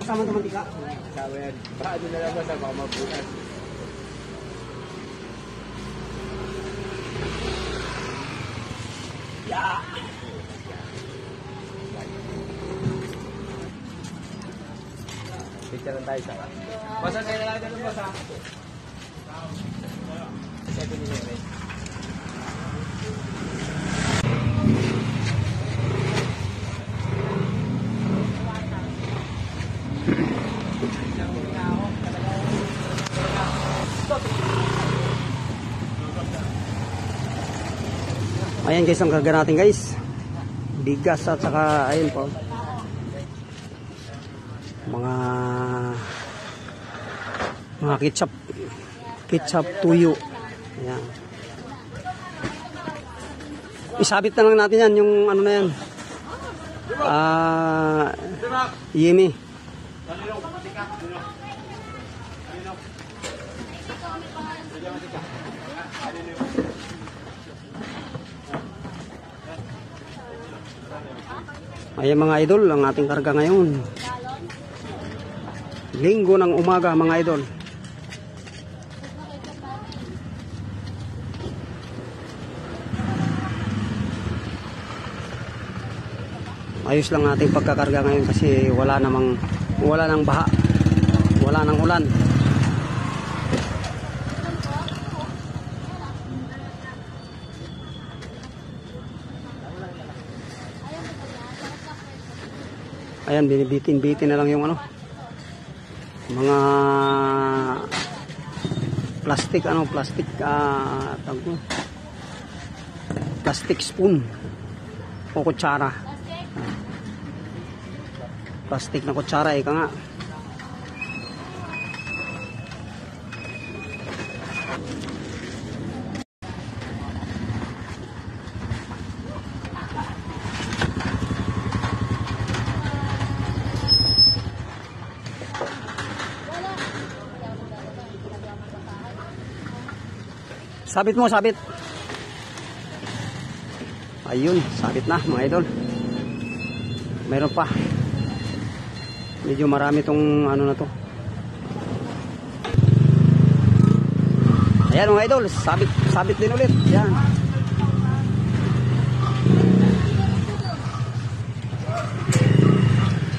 Kasama ito mantika? Kasama yan. Paano na lang ba sa mga mabunas? Yeah! Picture lang tayo sa basta kayo na lang ba sa second nila rin. Ayan guys, ang karga natin guys, bigas at saka ayun po mga ketchup tuyo. Ayan, isabit na lang natin yan, yung ano na yan, yemi. Ayan mga idol, ang ating karga ngayon. Linggo ng umaga mga idol. Ayos lang ating pagkakarga ngayon kasi wala nang baha, wala nang ulan. Ayan, binibitin-bitin na lang yung ano, mga plastic spoon o kutsara. Plastic na kutsara, ika nga. Sabit mo, sabit. Ayun, sabit na mga idol. Meron pa. Medyo marami tong ano na to. Ayan mga idol, sabit din ulit. Ayan.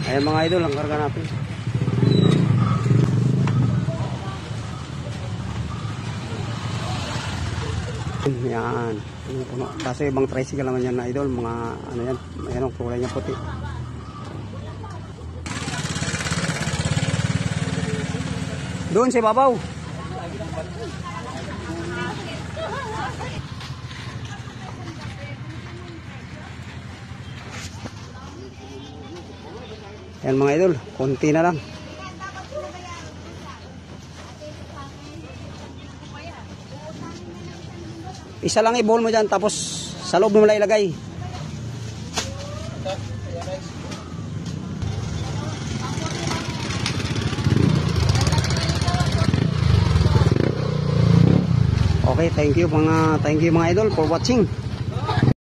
Ayan mga idol, ang karga natin. Yan, puno. Kasi ibang tricycle naman yan na idol, mga ano yan, mayroong kulay niya puti. Doon sa babaw. Yan mga idol, konti na lang. Isa lang i-bowl mo dyan, tapos sa loob mo ilagay. Okay, thank you mga idol for watching.